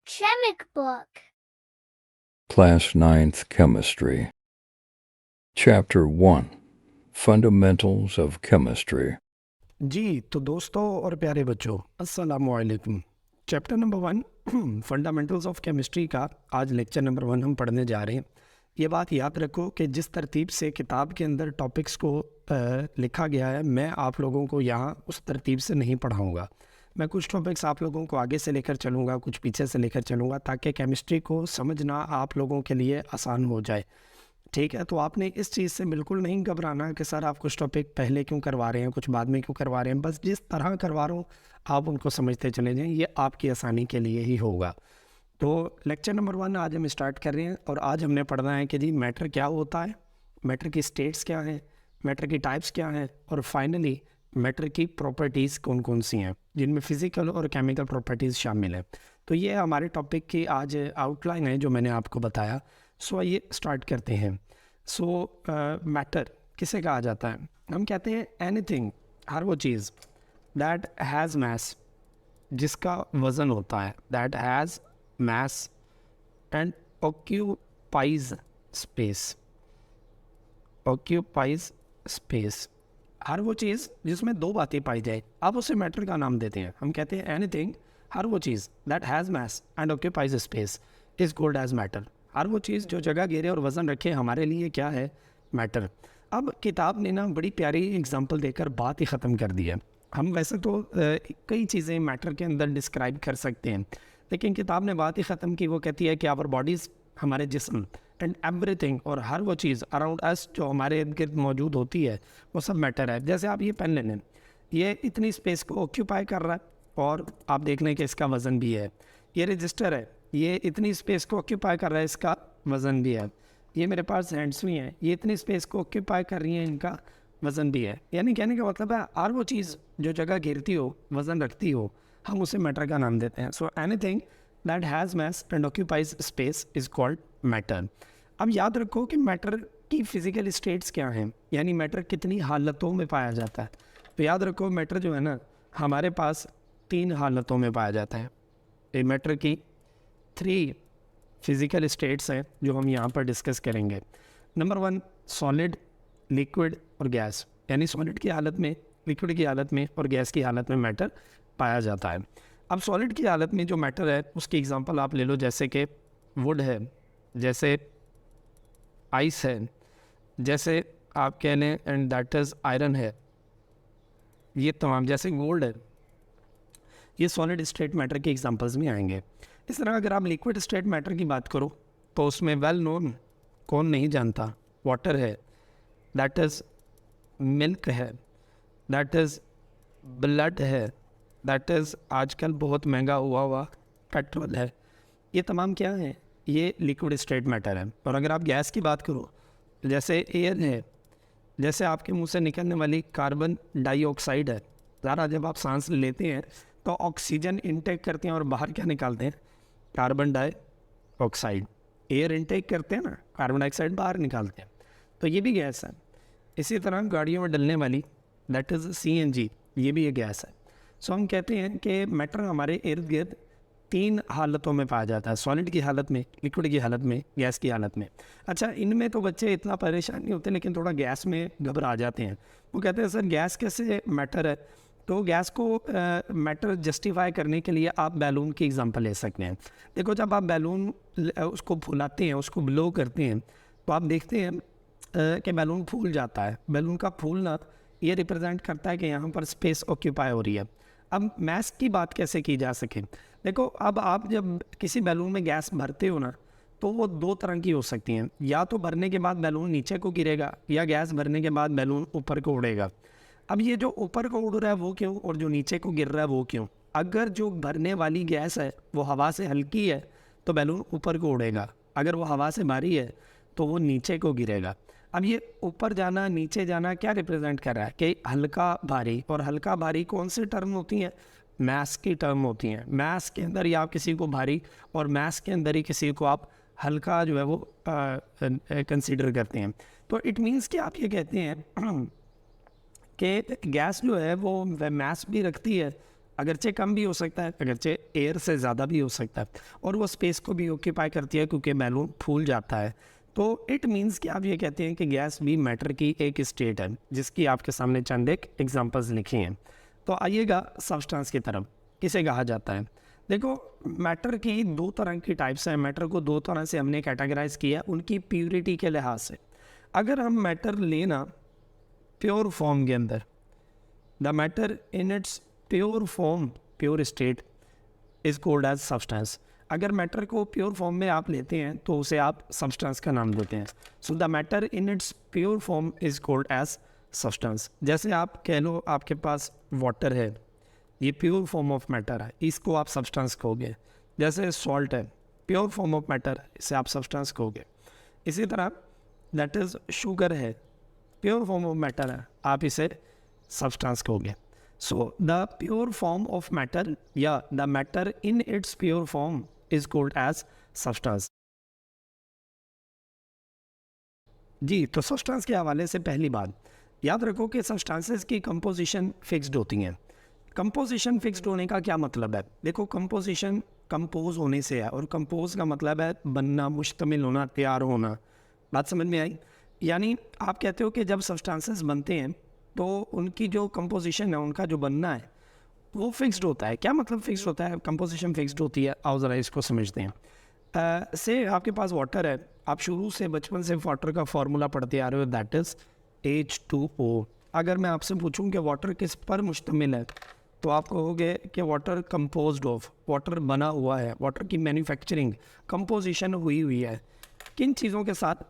Chemic book. Class 9th Chemistry. Chapter 1 Fundamentals of Chemistry. जी तो दोस्तों और प्यारे बच्चों, अस्सलाम वालेकुम। Chapter number 1 fundamentals of chemistry का आज लेक्चर नंबर 1 हम पढ़ने जा रहे हैं। ये बात याद रखो कि जिस तरतीब से किताब के अंदर टॉपिक्स को लिखा गया है, मैं आप लोगों को यहाँ उस तरतीब से नहीं पढ़ाऊँगा। मैं कुछ टॉपिक्स आप लोगों को आगे से लेकर चलूँगा, कुछ पीछे से लेकर चलूँगा, ताकि केमिस्ट्री को समझना आप लोगों के लिए आसान हो जाए। ठीक है, तो आपने इस चीज़ से बिल्कुल नहीं घबराना कि सर आप कुछ टॉपिक पहले क्यों करवा रहे हैं, कुछ बाद में क्यों करवा रहे हैं। बस जिस तरह करवा रहा हूँ आप उनको समझते चले जाएं, ये आपकी आसानी के लिए ही होगा। तो लेक्चर नंबर 1 आज हम स्टार्ट कर रहे हैं और आज हमने पढ़ना है कि जी मैटर क्या होता है, मैटर की स्टेट्स क्या हैं, मैटर की टाइप्स क्या हैं, और फाइनली मैटर की प्रॉपर्टीज़ कौन कौन सी हैं, जिनमें फ़िज़िकल और केमिकल प्रॉपर्टीज़ शामिल हैं। तो ये हमारे टॉपिक की आज आउटलाइन है जो मैंने आपको बताया। सो आइए स्टार्ट करते हैं। सो मैटर किसे कहा जाता है? हम कहते हैं एनीथिंग, हर वो चीज़ दैट हैज़ मैस, जिसका वज़न होता है, that has mass and occupies space, occupies space. हर वो चीज़ जिसमें दो बातें पाई जाए, आप उसे मैटर का नाम देते हैं। हम कहते हैं एनीथिंग, हर वो चीज़ that has mass and occupies space is called as matter. हर वो चीज़ जो जगह घेरे और वज़न रखे हमारे लिए क्या है? मैटर। अब किताब ने ना बड़ी प्यारी एग्जांपल देकर बात ही ख़त्म कर दी है। हम वैसे तो कई चीज़ें मैटर के अंदर डिस्क्राइब कर सकते हैं, लेकिन किताब ने बात ही ख़त्म की। वो कहती है कि आवर बॉडीज़, हमारे जिस्म, एंड एवरीथिंग, और हर वो चीज़ अराउंड अस जो हमारे इर्द गिर्द मौजूद होती है, वो सब मैटर है। जैसे आप ये पेन ले लें, ये इतनी स्पेस को ऑक्यूपाई कर रहा है और आप देख लें कि इसका वज़न भी है। ये रजिस्टर है, ये इतनी स्पेस को ऑक्यूपाई कर रहा है, इसका वज़न भी है। ये मेरे पास हैंड्स भी हैं, ये इतनी स्पेस को ऑक्यूपाई कर रही हैं, इनका वज़न भी है। यानी कहने का मतलब है हर वो चीज़ जो जगह घेरती हो, वज़न रखती हो, हम उसे मैटर का नाम देते हैं। So anything that has mass and occupies space is called matter. अब याद रखो कि मैटर की फ़िज़िकल स्टेट्स क्या हैं, यानी मैटर कितनी हालतों में पाया जाता है। तो याद रखो मैटर जो है ना, हमारे पास 3 हालतों में पाया जाता है। ये मैटर की 3 फिज़िकल स्टेट्स हैं जो हम यहाँ पर डिस्कस करेंगे। नंबर 1 सॉलिड, लिक्विड और गैस। यानी सॉलिड की हालत में, लिक्विड की हालत में और गैस की हालत में मैटर पाया जाता है। अब सॉलिड की हालत में जो मैटर है उसकी एग्जांपल आप ले लो, जैसे कि वुड है, जैसे आइस है, जैसे आप कह लें एंड दैट इज़ आयरन है, ये तमाम, जैसे गोल्ड है, ये सॉलिड स्टेट मैटर के एग्जांपल्स में आएंगे। इस तरह अगर आप लिक्विड स्टेट मैटर की बात करो तो उसमें वेल नोन, कौन नहीं जानता, वाटर है, दैट इज़ मिल्क है, दैट इज़ ब्लड है, दैट इज़ आजकल बहुत महंगा हुआ पेट्रोल है। ये तमाम क्या है? ये लिक्विड स्टेट मैटर है। और अगर आप गैस की बात करो, जैसे एयर है, जैसे आपके मुंह से निकलने वाली कार्बन डाइऑक्साइड है। ज़रा जब आप सांस लेते हैं तो ऑक्सीजन इनटेक करते हैं और बाहर क्या निकालते हैं? Carbon dioxide. एयर इनटेक करते हैं ना, कार्बन डाइऑक्साइड बाहर निकालते हैं, तो ये भी गैस है। इसी तरह गाड़ियों में डलने वाली दैट इज़ CNG, ये भी एक गैस है। सो हम कहते हैं कि मैटर हमारे इर्द गिर्द 3 हालतों में पाया जाता है, सॉलिड की हालत में, लिक्विड की हालत में, गैस की हालत में। अच्छा, इनमें तो बच्चे इतना परेशान नहीं होते, लेकिन थोड़ा गैस में घबरा जाते हैं। वो कहते हैं सर गैस कैसे मैटर है? तो गैस को मैटर जस्टिफाई करने के लिए आप बैलून की एग्जांपल ले सकते हैं। देखो, जब आप बैलून उसको फुलाते हैं, उसको ब्लो करते हैं, तो आप देखते हैं कि बैलून फूल जाता है। बैलून का फूलना ये रिप्रेजेंट करता है कि यहाँ पर स्पेस ऑक्यूपाई हो रही है। अब मैस की बात कैसे की जा सके? देखो, अब आप जब किसी बैलून में गैस भरते हो ना, तो वो 2 तरह की हो सकती हैं। या तो भरने के बाद बैलून नीचे को गिरेगा, या गैस भरने के बाद बैलून ऊपर को उड़ेगा। अब ये जो ऊपर को उड़ रहा है वो क्यों, और जो नीचे को गिर रहा है वो क्यों? अगर जो भरने वाली गैस है वो हवा से हल्की है तो बैलून ऊपर को उड़ेगा, अगर वो हवा से भारी है तो वो नीचे को गिरेगा। अब ये ऊपर जाना नीचे जाना क्या रिप्रेजेंट कर रहा है? कि हल्का भारी, और हल्का भारी कौन सी टर्म होती हैं? मैस की टर्म होती हैं। मैस के अंदर ही आप किसी को भारी, और मैस के अंदर ही किसी को आप हल्का जो है वो कंसीडर करते हैं। तो इट मीन्स कि आप ये कहते हैं कि गैस जो है वो मैस भी रखती है अगरचे कम भी हो सकता है, अगरचे एयर से ज़्यादा भी हो सकता है, और वो स्पेस को भी ऑक्यूपाई करती है क्योंकि बैलून फूल जाता है। तो इट मीन्स कि आप ये कहते हैं कि गैस भी मैटर की एक स्टेट है, जिसकी आपके सामने चंद एक एग्जांपल्स लिखी हैं। तो आइएगा सब्सटेंस की तरफ, किसे कहा जाता है। देखो, मैटर की दो तरह की टाइप्स हैं। मैटर को दो तरह से हमने कैटेगराइज किया उनकी प्योरिटी के लिहाज से। अगर हम मैटर लेना प्योर फॉर्म के अंदर, the matter in its pure form, pure state is called as substance. अगर मैटर को प्योर फॉर्म में आप लेते हैं तो उसे आप सब्सटेंस का नाम देते हैं। So the matter in its pure form is called as substance. जैसे आप कह लो आपके पास वाटर है, ये प्योर फॉर्म ऑफ मैटर है, इसको आप सब्सटेंस कहोगे। जैसे सॉल्ट है, प्योर फॉर्म ऑफ मैटर, इसे आप सब्सटेंस कहोगे। इसी तरह दैट इज़ शुगर है, प्योर फॉर्म ऑफ मैटर है, आप इसे सब्सटेंस कहोगे। So the pure form of matter या the matter in its pure form is called as substance. जी, तो सब्सटेंस के हवाले से पहली बात याद रखो कि सब्सटेंसेस की कंपोजिशन फिक्स्ड होती हैं। कंपोजिशन फिक्स्ड होने का क्या मतलब है? देखो, कंपोजिशन कंपोज होने से है, और कंपोज का मतलब है बनना, मुश्तमिल होना, तैयार होना। बात समझ में आई? यानी आप कहते हो कि जब सब्सटेंसेस बनते हैं तो उनकी जो कंपोजिशन है, उनका जो बनना है, वो फिक्स्ड होता है। क्या मतलब फिक्स्ड होता है? कंपोजिशन फिक्स्ड होती है। आओ ज़रा इसको समझते हैं। से आपके पास वाटर है, आप शुरू से बचपन से वाटर का फार्मूला पढ़ते आ रहे हो, दैट इज़ H2O। अगर मैं आपसे पूछूं कि वाटर किस पर मुश्तमिल है, तो आप कहोगे कि वाटर कंपोज्ड ऑफ, वाटर बना हुआ है, वाटर की मैन्युफैक्चरिंग, कंपोजिशन हुई है किन चीज़ों के साथ?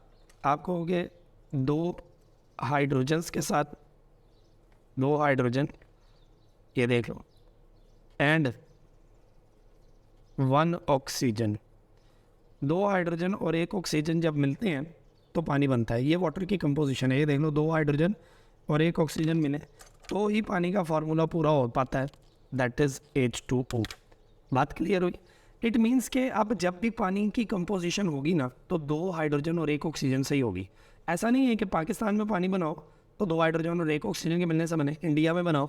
आप कहोगे दो हाइड्रोजन्स के साथ, दो हाइड्रोजन, ये देख लो, एंड वन ऑक्सीजन। दो हाइड्रोजन और एक ऑक्सीजन जब मिलते हैं तो पानी बनता है। ये वाटर की कंपोजिशन है। ये देख लो, दो हाइड्रोजन और एक ऑक्सीजन मिले तो ही पानी का फार्मूला पूरा हो पाता है, दैट इज़ H2O। बात क्लियर हुई? इट मीन्स के अब जब भी पानी की कंपोजिशन होगी ना, तो दो हाइड्रोजन और एक ऑक्सीजन से ही होगी। ऐसा नहीं है कि पाकिस्तान में पानी बनाओ तो दो हाइड्रोजन और एक ऑक्सीजन के मिलने से बने, इंडिया में बनाओ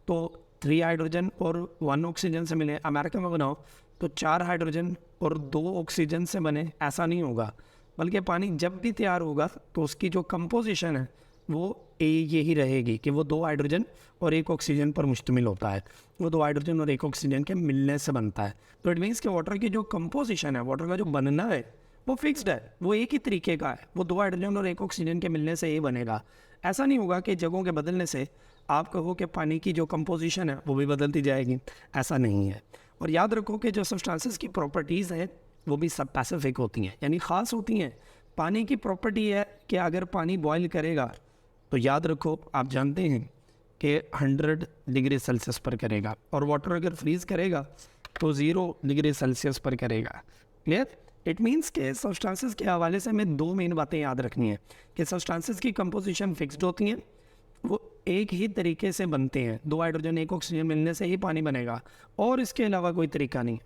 तो 3 हाइड्रोजन और 1 ऑक्सीजन से मिले, अमेरिका में बनाओ तो 4 हाइड्रोजन और 2 ऑक्सीजन से बने। ऐसा नहीं होगा, बल्कि पानी जब भी तैयार होगा तो उसकी जो कंपोजिशन है वो यही रहेगी कि वो 2 हाइड्रोजन और एक ऑक्सीजन पर मुश्तमिल होता है। वो 2 हाइड्रोजन और एक ऑक्सीजन के मिलने से बनता है। तो इट मीन्स कि वाटर की जो कंपोजिशन है, वाटर का जो बनना है, वो फिक्स्ड है, वो एक ही तरीके का है। वो 2 हाइड्रोजन और एक ऑक्सीजन के मिलने से ये बनेगा। ऐसा नहीं होगा कि जगहों के बदलने से आप कहो कि पानी की जो कंपोजिशन है वो भी बदलती जाएगी, ऐसा नहीं है। और याद रखो कि जो सब्सटेंसेस की प्रॉपर्टीज़ हैं वो भी सब स्पेसिफिक होती हैं, यानी ख़ास होती हैं। पानी की प्रॉपर्टी है कि अगर पानी बॉयल करेगा तो याद रखो, आप जानते हैं कि 100 डिग्री सेल्सियस पर करेगा, और वाटर अगर फ्रीज़ करेगा तो 0 डिग्री सेल्सियस पर करेगा। क्लियर? इट मीन्स के सब्सटेंसेस के हवाले से हमें 2 मेन बातें याद रखनी है कि सब्सटेंसेस की कंपोजिशन फिक्स्ड होती हैं, वो एक ही तरीके से बनते हैं, 2 हाइड्रोजन एक ऑक्सीजन मिलने से ही पानी बनेगा, और इसके अलावा कोई तरीका नहीं।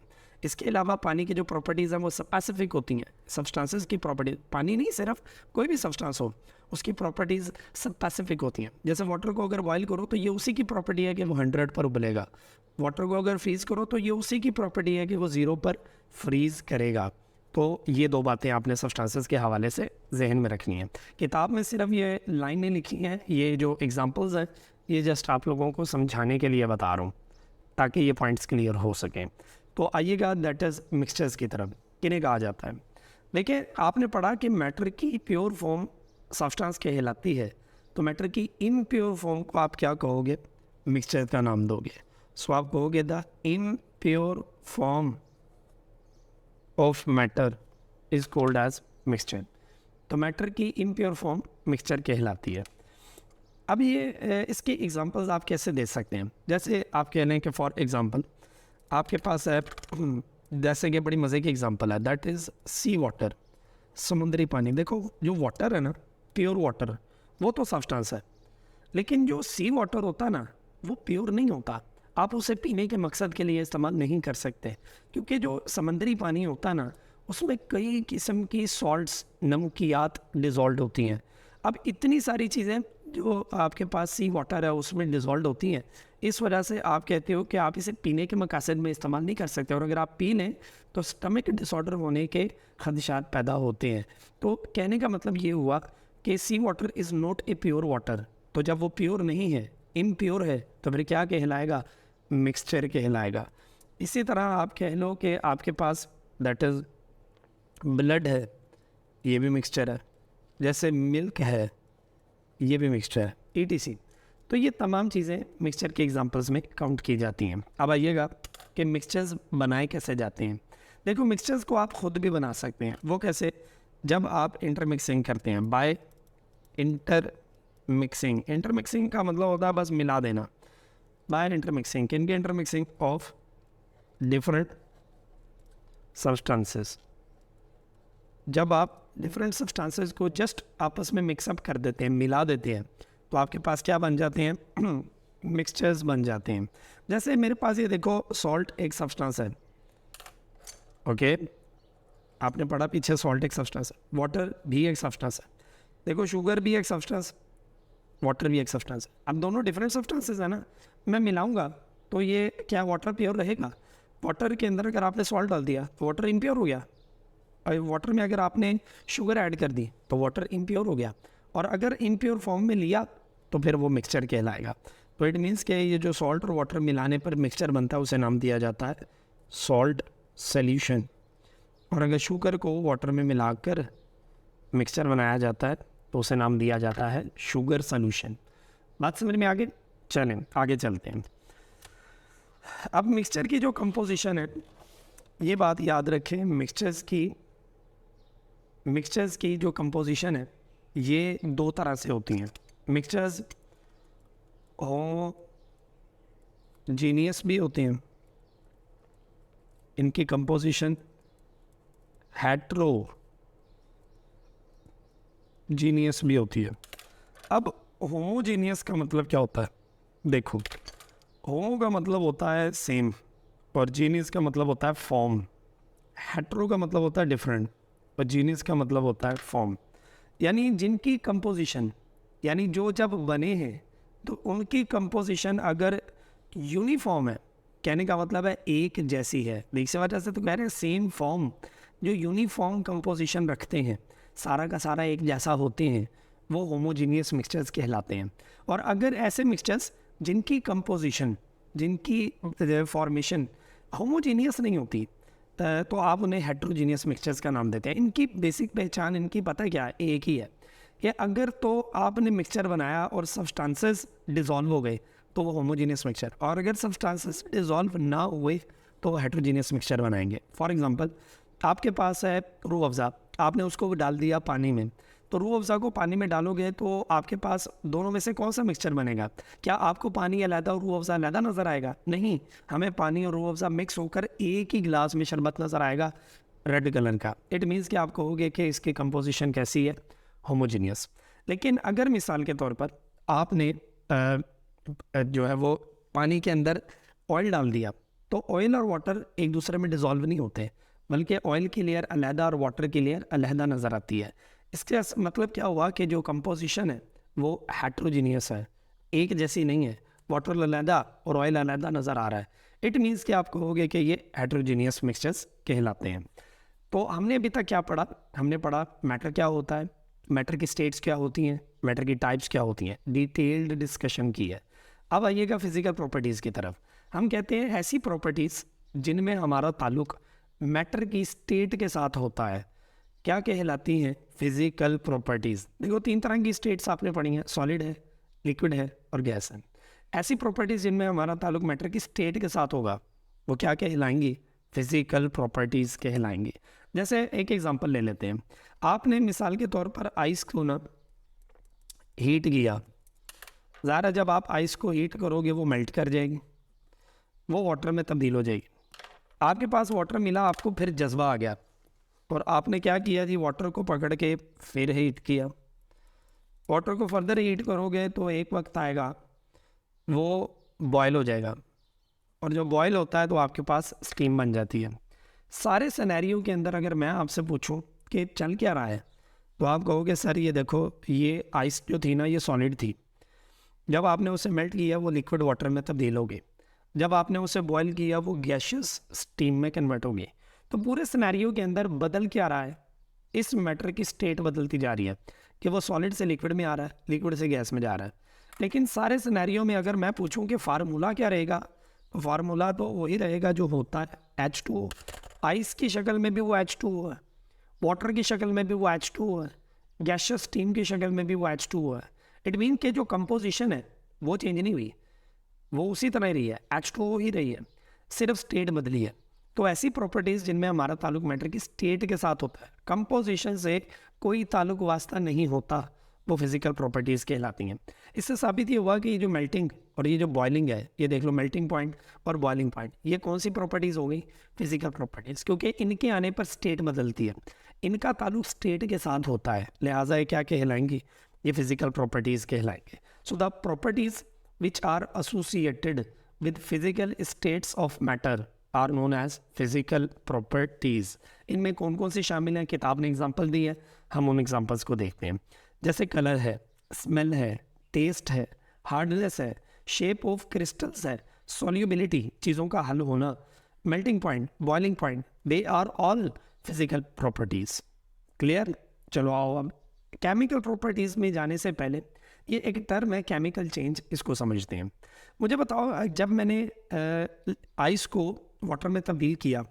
इसके अलावा पानी की जो प्रॉपर्टीज़ हैं वो स्पेसिफिक होती हैं। सब्सटेंसेस की प्रॉपर्टी, पानी नहीं, सिर्फ कोई भी सब्सटेंस हो, उसकी प्रॉपर्टीज़ स्पेसिफिक होती हैं। जैसे वाटर को अगर बॉयल करो तो ये उसी की प्रॉपर्टी है कि वो 100 पर उबलेगा। वाटर को अगर फ्रीज़ करो तो ये उसी की प्रॉपर्टी है कि वो 0 पर फ्रीज़ करेगा। तो ये 2 बातें आपने सब्सटेंसेस के हवाले से जहन में रखनी है। किताब में सिर्फ ये लाइनें लिखी हैं, ये जो एग्जांपल्स हैं ये जस्ट आप लोगों को समझाने के लिए बता रहा हूँ ताकि ये पॉइंट्स क्लियर हो सकें। तो आइएगा दैट इज़ मिक्सचर्स की तरफ, किन्हें कहा जाता है। देखिए, आपने पढ़ा कि मैटर की प्योर फॉर्म सब्सटेंस कहलाती है, तो मैटर की इम्प्योर फॉर्म को आप क्या कहोगे? मिक्सचर का नाम दोगे। सो आप कहोगे the impure form of matter is called as mixture. तो मैटर की इम्प्योर फॉर्म मिक्सचर कहलाती है। अब ये इसके एग्जांपल्स आप कैसे दे सकते हैं? जैसे आप कह लें कि फॉर एग्जांपल आपके पास है, जैसे कि बड़ी मज़े की एग्जांपल है, दैट इज़ सी वाटर, समुद्री पानी। देखो, जो वाटर है ना, प्योर वाटर, वो तो सब्सटेंस है, लेकिन जो सी वाटर होता है ना, वो प्योर नहीं होता। आप उसे पीने के मकसद के लिए इस्तेमाल नहीं कर सकते, क्योंकि जो समंदरी पानी होता है ना, उसमें कई किस्म की सॉल्ट्स, नमकियात डिज़ोल्व होती हैं। अब इतनी सारी चीज़ें जो आपके पास सी वाटर है उसमें डिज़ोल्व होती हैं, इस वजह से आप कहते हो कि आप इसे पीने के मकासद में इस्तेमाल नहीं कर सकते, और अगर आप पी लें तो स्टमक डिसऑर्डर होने के खदशात पैदा होते हैं। तो कहने का मतलब ये हुआ कि see water is not a pure water. तो जब वो प्योर नहीं है, इम्प्योर है, तो फिर क्या कहलाएगा? मिक्सचर कहलाएगा। इसी तरह आप कह लो कि आपके पास दैट इज़ ब्लड है, ये भी मिक्सचर है। जैसे मिल्क है, ये भी मिक्सचर है, ETC। तो ये तमाम चीज़ें मिक्सचर के एग्जांपल्स में काउंट की जाती हैं। अब आइएगा कि मिक्सचर्स बनाए कैसे जाते हैं। देखो, मिक्सचर्स को आप ख़ुद भी बना सकते हैं। वो कैसे? जब आप इंटरमिक्सिंग करते हैं, बाय इंटरमिक्सिंग। इंटरमिक्सिंग का मतलब होता है बस मिला देना। बाय इंटरमिक्सिंग, किन की इंटरमिक्सिंग? Of different substances. जब आप डिफरेंट सब्सटेंसेस को जस्ट आपस में मिक्सअप कर देते हैं, मिला देते हैं, तो आपके पास क्या बन जाते हैं? मिक्सचर्स बन जाते हैं। जैसे मेरे पास ये देखो, सॉल्ट एक सब्सटेंस है, ओके, आपने पढ़ा पीछे, सॉल्ट एक सब्सटेंस है, वाटर भी एक सब्सटेंस है। देखो, शुगर भी एक सब्सटेंस, वाटर भी एक सब्सटेंस है। अब दोनों डिफरेंट सब्सटेंसेस है ना, मैं मिलाऊंगा तो ये क्या वाटर प्योर रहेगा? वाटर के अंदर अगर आपने सॉल्ट डाल दिया तो वाटर इम्प्योर हो गया, और वाटर में अगर आपने शुगर ऐड कर दी तो वाटर इम्प्योर हो गया। और अगर इम्प्योर फॉर्म में लिया तो फिर वो मिक्सचर कहलाएगा। तो इट मीन्स कि ये जो सॉल्ट और वाटर मिलाने पर मिक्सचर बनता है उसे नाम दिया जाता है सॉल्ट सॉल्यूशन। और अगर शुगर को वाटर में मिलाकर मिक्सचर बनाया जाता है तो उसे नाम दिया जाता है शुगर सॉल्यूशन। बात समझ में आ गई? चलें आगे चलते हैं। अब मिक्सचर की जो कंपोजिशन है, ये बात याद रखें, मिक्सचर्स की जो कंपोजिशन है ये दो तरह से होती हैं। मिक्सचर्स होमोजेनियस भी होते हैं, इनकी कंपोजिशन हेट्रोजीनियस भी होती है। अब होमोजेनियस का मतलब क्या होता है? देखो, होमो का मतलब होता है सेम, और जीनियस का मतलब होता है फॉर्म। हेट्रो का मतलब होता है डिफरेंट, और जीनियस का मतलब होता है फॉर्म। यानी जिनकी कंपोजिशन, यानी जो जब बने हैं तो उनकी कंपोजिशन अगर यूनिफॉर्म है, कहने का मतलब है एक जैसी है। इसी वजह से तो कह रहे हैं सेम फॉर्म। जो यूनिफॉर्म कंपोजिशन रखते हैं, सारा का सारा एक जैसा होते हैं, वो होमोजीनियस मिक्सचर्स कहलाते हैं। और अगर ऐसे मिक्सचर्स जिनकी कंपोजिशन, जिनकी फॉर्मेशन होमोजीनियस नहीं होती, तो आप उन्हें हेट्रोजीनियस मिक्सचर्स का नाम देते हैं। इनकी बेसिक पहचान, इनकी पता क्या है? एक ही है कि अगर तो आपने मिक्सचर बनाया और सब्सटेंसेस डिज़ोल्व हो गए तो वो होमोजीनियस मिक्सचर, और अगर सब्सटेंसेस डिज़ोल्व ना हुए तो वो हेट्रोजीनियस मिक्सचर बनाएंगे। फॉर एग्जांपल, आपके पास है रूह अफ़ज़ा, आपने उसको डाल दिया पानी में, तो रूह अफ़ज़ा को पानी में डालोगे तो आपके पास दोनों में से कौन सा मिक्सचर बनेगा? क्या आपको पानी अलहदा और रूह अफ़ज़ा अलहदा नज़र आएगा? नहीं, हमें पानी और रूह अफ़ज़ा मिक्स होकर एक ही गिलास में शरबत नज़र आएगा, रेड कलर का। इट मीन्स कि आप कहोगे कि इसकी कंपोजिशन कैसी है? होमोजीनियस। लेकिन अगर मिसाल के तौर पर आपने जो है वो पानी के अंदर ऑयल डाल दिया, तो ऑयल और वाटर एक दूसरे में डिज़ोल्व नहीं होते, बल्कि ऑयल की लेयर अलहदा और वाटर की लेयर अलहदा नज़र आती है। इसका मतलब क्या हुआ कि जो कंपोजिशन है वो हेट्रोजीनियस है, एक जैसी नहीं है। वाटर अलहदा और ऑयल अलहदा नज़र आ रहा है। इट मीन्स कि आप कहोगे कि ये हेट्रोजीनियस मिक्सचर्स कहलाते हैं। तो हमने अभी तक क्या पढ़ा? हमने पढ़ा मैटर क्या होता है, मैटर की स्टेट्स क्या होती हैं, मैटर की टाइप्स क्या होती हैं, डिटेल्ड डिस्कशन की है। अब आइएगा फिज़िकल प्रॉपर्टीज़ की तरफ। हम कहते हैं ऐसी प्रॉपर्टीज़ जिनमें हमारा ताल्लुक़ मैटर की स्टेट के साथ होता है, क्या कहलाती हैं? Physical properties. देखो, तीन तरह की स्टेट्स आपने पढ़ी हैं, सॉलिड है, लिक्विड है और गैस है। ऐसी प्रॉपर्टीज़ जिनमें हमारा ताल्लुक़ मैटर की स्टेट के साथ होगा वो क्या कहलाएंगी? Physical properties कहलाएंगी। जैसे एक एग्जांपल ले लेते हैं, आपने मिसाल के तौर पर आइस को ना हीट किया, ज़ाहिर है जब आप आइस को हीट करोगे वो मेल्ट कर जाएगी, वो वाटर में तब्दील हो जाएगी। आपके पास वाटर मिला, आपको फिर जज्बा आ गया और आपने क्या किया जी? वाटर को पकड़ के फिर हीट किया। वाटर को फर्दर हीट करोगे तो एक वक्त आएगा वो बॉयल हो जाएगा, और जब बॉयल होता है तो आपके पास स्टीम बन जाती है। सारे सिनेरियो के अंदर अगर मैं आपसे पूछूं कि चल क्या रहा है, तो आप कहोगे सर ये देखो, ये आइस जो थी ना ये सॉलिड थी, जब आपने उसे मेल्ट किया वो लिक्विड वाटर में तब्दील हो गई, जब आपने उसे बॉयल किया वो गैशियस स्टीम में कन्वर्ट हो गई। तो पूरे सिनेरियो के अंदर बदल क्या रहा है, इस मैटर की स्टेट बदलती जा रही है कि वो सॉलिड से लिक्विड में आ रहा है, लिक्विड से गैस में जा रहा है। लेकिन सारे सिनेरियो में अगर मैं पूछूं कि फार्मूला क्या रहेगा, तो फार्मूला तो वही रहेगा जो होता है H2O। आइस की शक्ल में भी वो H2O है, वाटर की शक्ल में भी वो H2O है, गैशियस स्टीम की शक्ल में भी वो H2O है। इट मीन के जो कंपोजिशन है वो चेंज नहीं हुई, वो उसी तरह ही रही है, H2O ही रही है, सिर्फ स्टेट बदली है। तो ऐसी प्रॉपर्टीज़ जिनमें हमारा ताल्लुक मैटर की स्टेट के साथ होता है, कंपोजिशन से कोई ताल्लुक वास्ता नहीं होता, वो फिजिकल प्रॉपर्टीज़ कहलाती हैं। इससे साबित ये हुआ कि ये जो मेल्टिंग और ये जो बॉइलिंग है, ये देख लो मेल्टिंग पॉइंट और बॉइलिंग पॉइंट, ये कौन सी प्रॉपर्टीज़ हो गई, फिजिकल प्रॉपर्टीज़, क्योंकि इनके आने पर स्टेट बदलती है, इनका ताल्लुक स्टेट के साथ होता है, लिहाजा ये क्या कहलाएंगी, ये फिजिकल प्रॉपर्टीज़ कहलाएंगे। So the properties which are associated with physical states of matter are known as physical properties। इनमें कौन कौन सी शामिल हैं, किताब ने एग्जांपल दी है, हम उन एग्जांपल्स को देखते हैं। जैसे कलर है, स्मेल है, टेस्ट है, हार्डनेस है, शेप ऑफ क्रिस्टल्स है, सॉल्युबिलिटी चीज़ों का हल होना, melting point, boiling point, they are all physical properties. Clear. चलो आओ अब केमिकल प्रॉपर्टीज़ में जाने से पहले ये एक टर्म है केमिकल चेंज, इसको समझते हैं। मुझे बताओ, जब मैंने आइस को वाटर में तब्दील किया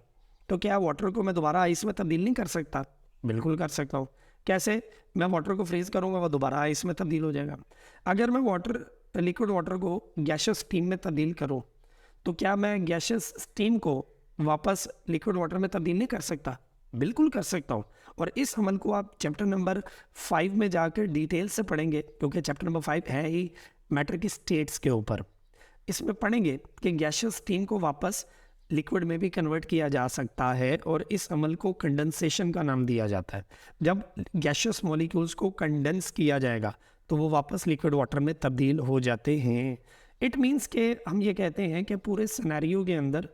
तो क्या वाटर को मैं दोबारा आइस में तब्दील नहीं कर सकता? बिल्कुल कर सकता हूँ। कैसे? मैं वाटर को फ्रीज करूँगा, वो दोबारा आइस में तब्दील हो जाएगा। अगर मैं लिक्विड वाटर को गैशियस स्टीम में तब्दील करूँ तो क्या मैं गैशियस स्टीम को वापस लिक्विड वाटर में तब्दील नहीं कर सकता? बिल्कुल कर सकता हूँ। और इस अमल को आप चैप्टर नंबर 5 में जाकर डिटेल से पढ़ेंगे, क्योंकि चैप्टर नंबर 5 है ही मैटर की स्टेट्स के ऊपर। इसमें पढ़ेंगे कि गैशियस स्टीम को वापस लिक्विड में भी कन्वर्ट किया जा सकता है, और इस अमल को कंडेंसेशन का नाम दिया जाता है। जब गैशियस मॉलिक्यूल्स को कंडेंस किया जाएगा तो वो वापस लिक्विड वाटर में तब्दील हो जाते हैं। इट मीन्स के हम ये कहते हैं कि पूरे सिनेरियो के अंदर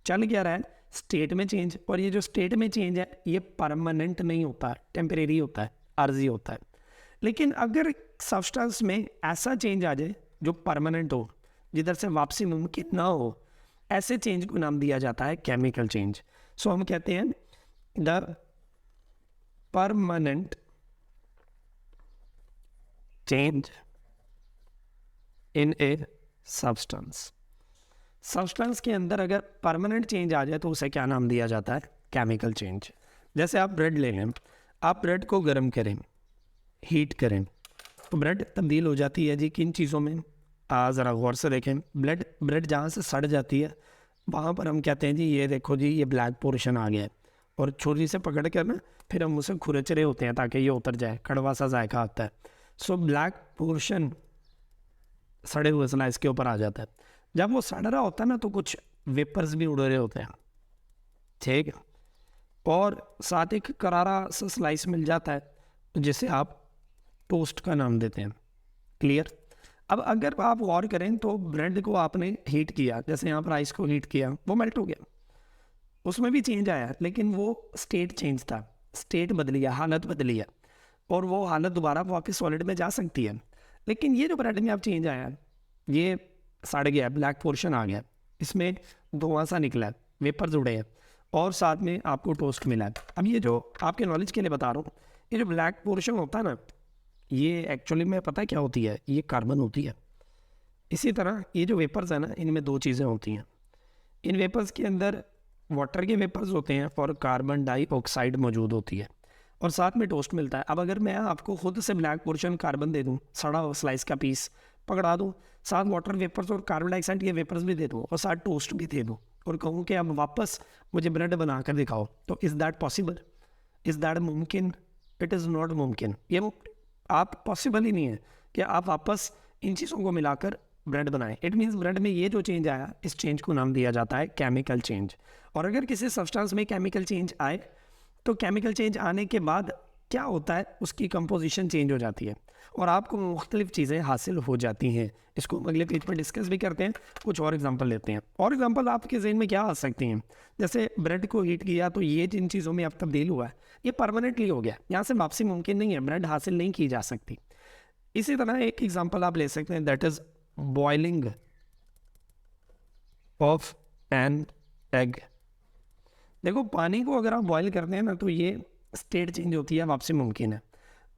चल क्या रहा है, स्टेट में चेंज। और ये जो स्टेट में चेंज है ये परमानेंट नहीं होता, टेम्परेरी होता है, आर्जी होता है। लेकिन अगर सब्सटेंस में ऐसा चेंज आ जाए जो परमानेंट हो, जिधर से वापसी मुमकिन ना हो, ऐसे चेंज को नाम दिया जाता है केमिकल चेंज। सो हम कहते हैं the permanent change in a substance. Substance के अंदर अगर परमानेंट चेंज आ जाए तो उसे क्या नाम दिया जाता है? Chemical change. जैसे आप ब्रेड ले लें, आप ब्रेड को गर्म करें, हीट करें, तो ब्रेड तब्दील हो जाती है जी किन चीज़ों में? ज़रा गौर से देखें, ब्रेड जहाँ से सड़ जाती है वहाँ पर हम कहते हैं जी ये देखो जी ये ब्लैक पोर्शन आ गया है, और छुरी से पकड़ कर ना फिर हम उसे खुरचरे होते हैं ताकि ये उतर जाए, कड़वा सा जायका आता है। सो ब्लैक पोर्शन सड़े हुए स्लाइस के ऊपर आ जाता है। जब वो सड़ रहा होता है ना तो कुछ वेपर्स भी उड़ रहे होते हैं, ठीक है, और साथ एक करारा सा स्लाइस मिल जाता है जिसे आप टोस्ट का नाम देते हैं। क्लियर। अब अगर आप गौर करें तो ब्रेड को आपने हीट किया, जैसे यहाँ पर आइस को हीट किया, वो मेल्ट हो गया, उसमें भी चेंज आया, लेकिन वो स्टेट चेंज था, स्टेट बदली है, हालत बदली है, और वो हालत दोबारा वापस सॉलिड में जा सकती है। लेकिन ये जो ब्रेड में अब चेंज आया, ये सड़ गया, ब्लैक पोर्शन आ गया, इसमें धुआं सा निकला है, वेपर्स उड़े हैं, और साथ में आपको टोस्ट मिला है। अब ये जो आपके नॉलेज के लिए बता रहा हूँ, ये जो ब्लैक पोर्शन होता है ना, ये एक्चुअली में पता है क्या होती है? ये कार्बन होती है। इसी तरह ये जो वेपर्स है ना, इनमें दो चीज़ें होती हैं। इन वेपर्स के अंदर वाटर के वेपर्स होते हैं और कार्बन डाइऑक्साइड मौजूद होती है, और साथ में टोस्ट मिलता है। अब अगर मैं आपको खुद से ब्लैक पोर्शन कार्बन दे दूँ, सड़ा हुआ स्लाइस का पीस पकड़ा दूँ, साथ वाटर वेपर्स और कार्बन डाइऑक्साइड के वेपर्स भी दे दूँ, और साथ टोस्ट भी दे दूँ, और कहूँ कि अब वापस मुझे ब्रेड बना कर दिखाओ, तो is that possible? Is that मुमकिन? इट इज़ नॉट मुमकिन। ये आप पॉसिबल ही नहीं है कि आप वापस इन चीज़ों को मिलाकर ब्रेड बनाएं। इट मीन्स ब्रेड में ये जो चेंज आया, इस चेंज को नाम दिया जाता है केमिकल चेंज। और अगर किसी सब्सटेंस में केमिकल चेंज आए तो केमिकल चेंज आने के बाद क्या होता है, उसकी कंपोजिशन चेंज हो जाती है और आपको मुख्तलिफ चीज़ें हासिल हो जाती हैं। इसको हम अगले पेज पर डिस्कस भी करते हैं, कुछ और एग्जांपल लेते हैं। और एग्जांपल आपके जहन में क्या आ सकती हैं? जैसे ब्रेड को हीट किया तो ये जिन चीज़ों में अब तब्दील हुआ है ये परमानेंटली हो गया, यहाँ से वापसी मुमकिन नहीं है, ब्रेड हासिल नहीं की जा सकती। इसी तरह एक एग्जांपल आप ले सकते हैं, that is boiling of an egg. देखो पानी को अगर आप बॉयल करते हैं ना तो ये स्टेट चेंज होती है, वापसी मुमकिन है।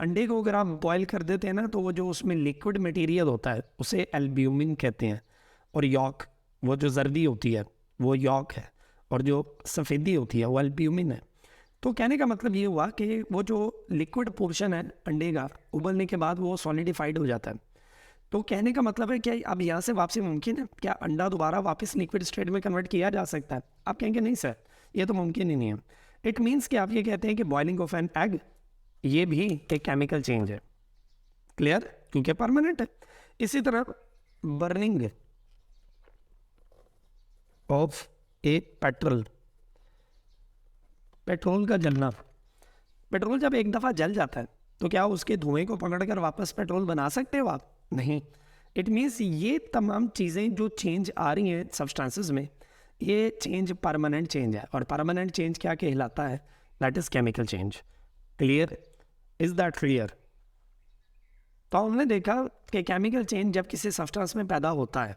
अंडे को अगर आप बॉयल कर देते हैं ना तो वो जो उसमें लिक्विड मटेरियल होता है उसे एल्ब्यूमिन कहते हैं, और यॉक, वो जो जर्दी होती है वो यॉक है, और जो सफ़ेदी होती है वो एल्ब्यूमिन है। तो कहने का मतलब ये हुआ कि वो जो लिक्विड पोर्शन है अंडे का, उबलने के बाद वो सॉलिडिफाइड हो जाता है। तो कहने का मतलब है कि अब यहाँ से वापसी मुमकिन है, क्या अंडा दोबारा वापस लिक्विड स्टेट में कन्वर्ट किया जा सकता है? आप कहेंगे नहीं सर, ये तो मुमकिन ही नहीं है। इट मीन्स कि आप ये कहते हैं कि बॉइलिंग ऑफ एन एग ये भी एक केमिकल चेंज है। क्लियर? क्योंकि परमानेंट है। इसी तरह burning of A petrol, petrol का जलना। पेट्रोल जब एक दफ़ा जल जाता है तो क्या उसके धुएं को पकड़कर वापस पेट्रोल बना सकते हो आप? नहीं। इट मीन्स ये तमाम चीज़ें जो चेंज आ रही हैं सब्सटेंसेस में, ये चेंज परमानेंट चेंज है, और परमानेंट चेंज क्या कहलाता है? That is chemical change. Clear? Is that clear? तो हमने देखा कि केमिकल चेंज जब किसी सब्सटेंस में पैदा होता है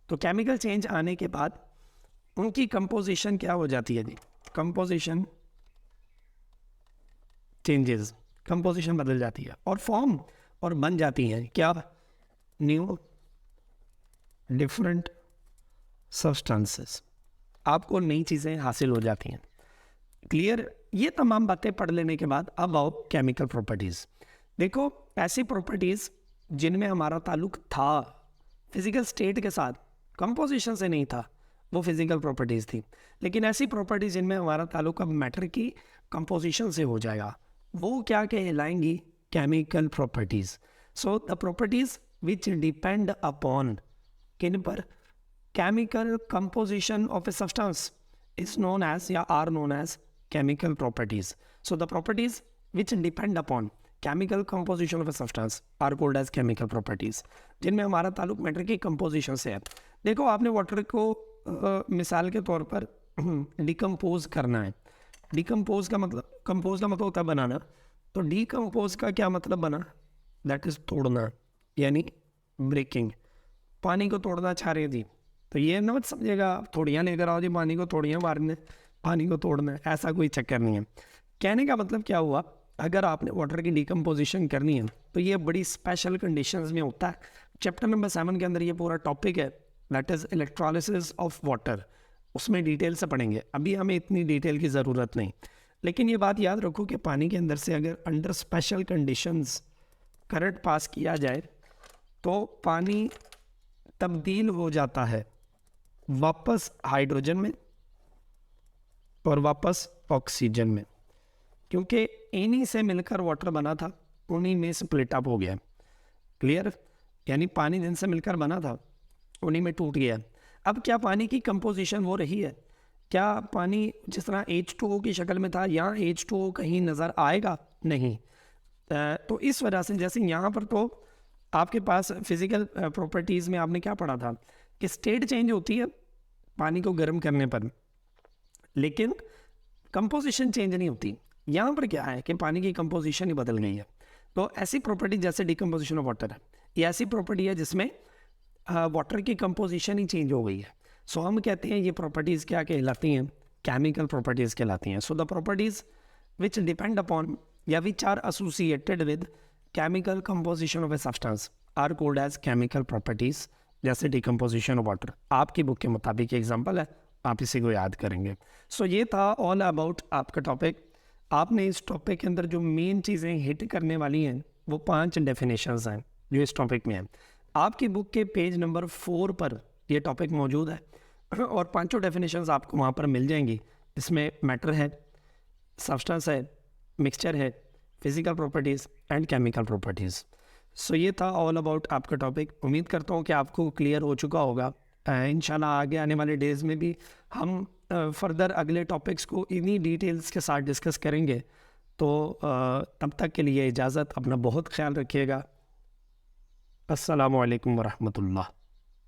तो केमिकल चेंज आने के बाद उनकी कंपोजिशन क्या हो जाती है जी? कंपोजिशन चेंजेस, कंपोजिशन बदल जाती है और फॉर्म और बन जाती है क्या? New different substances. आपको नई चीज़ें हासिल हो जाती हैं। क्लियर? ये तमाम बातें पढ़ लेने के बाद अब आओ केमिकल प्रॉपर्टीज़। देखो ऐसी प्रॉपर्टीज़ जिनमें हमारा ताल्लुक था फिज़िकल स्टेट के साथ, कंपोजिशन से नहीं था, वो फिज़िकल प्रॉपर्टीज़ थी। लेकिन ऐसी प्रॉपर्टीज़ जिनमें हमारा ताल्लुक अब मैटर की कंपोजिशन से हो जाएगा, वो क्या कहलाएंगी? Chemical properties. So the properties which depend upon किन पर? Chemical composition of a substance is known as या are known as chemical properties. So the properties which depend upon chemical composition of a substance are called as chemical properties, जिनमें हमारा ताल्लुक matter की composition से है। देखो आपने water को मिसाल के तौर पर डिकम्पोज करना है। डिकम्पोज का मतलब, कंपोज का मतलब होता है बनाना, तो डिकम्पोज का क्या मतलब बना? दैट इज़ तोड़ना, यानी ब्रेकिंग। पानी को तोड़ना चाह रही थी तो ये ना मत समझिएगा थोड़ियाँ लेकर आओ जी, पानी को थोड़ियाँ मारने, पानी को तोड़ना, ऐसा कोई चक्कर नहीं है। कहने का मतलब क्या हुआ, अगर आपने वाटर की डिकम्पोजिशन करनी है तो ये बड़ी स्पेशल कंडीशंस में होता है। चैप्टर नंबर 7 के अंदर ये पूरा टॉपिक है, that is electrolysis of water. उसमें डिटेल से पढ़ेंगे, अभी हमें इतनी डिटेल की ज़रूरत नहीं। लेकिन ये बात याद रखो कि पानी के अंदर से अगर under special conditions current pass किया जाए तो पानी तब्दील हो जाता है वापस हाइड्रोजन में और वापस ऑक्सीजन में, क्योंकि इन्हीं से मिलकर वाटर बना था, उन्हीं में स्प्लिट अप हो गया। क्लियर? यानी पानी जिनसे मिलकर बना था उन्हीं में टूट गया। अब क्या पानी की कंपोजिशन वो रही है? क्या पानी जिस तरह H2O की शक्ल में था यहाँ H2O कहीं नज़र आएगा? नहीं। तो इस वजह से जैसे यहाँ पर तो आपके पास फिज़िकल प्रॉपर्टीज़ में आपने क्या पढ़ा था कि स्टेट चेंज होती है पानी को गर्म करने पर, लेकिन कंपोजिशन चेंज नहीं होती। यहाँ पर क्या है कि पानी की कंपोजिशन ही बदल गई है। तो ऐसी प्रॉपर्टी जैसे डिकम्पोजिशन ऑफ वाटर है, ये ऐसी प्रॉपर्टी है जिसमें वाटर की कंपोजिशन ही चेंज हो गई है। सो हम कहते हैं ये प्रॉपर्टीज़ क्या कहलाती हैं? केमिकल प्रॉपर्टीज़ कहलाती हैं। So the properties which depend upon या which are associated with chemical composition of a substance are called as chemical properties, जैसे डिकम्पोजिशन ऑफ वाटर। आपकी बुक के मुताबिक एग्जाम्पल है, आप इसी को याद करेंगे। सो ये था ऑल अबाउट आपका टॉपिक। आपने इस टॉपिक के अंदर जो मेन चीज़ें हिट करने वाली हैं वो 5 डेफिनेशंस हैं जो इस टॉपिक में हैं। आपकी बुक के पेज नंबर 4 पर ये टॉपिक मौजूद है और 5 डेफिनेशंस आपको वहाँ पर मिल जाएंगी। इसमें मैटर है, सब्सटेंस है, मिक्सचर है, physical properties and chemical properties. So ये था ऑल अबाउट आपका टॉपिक। उम्मीद करता हूँ कि आपको क्लियर हो चुका होगा। इंशाल्लाह आगे आने वाले डेज़ में भी हम फर्दर अगले टॉपिक्स को इन्हीं डिटेल्स के साथ डिस्कस करेंगे। तो तब तक के लिए इजाज़त, अपना बहुत ख्याल रखिएगा। अस्सलामु अलैकुम वरहमतुल्लाह।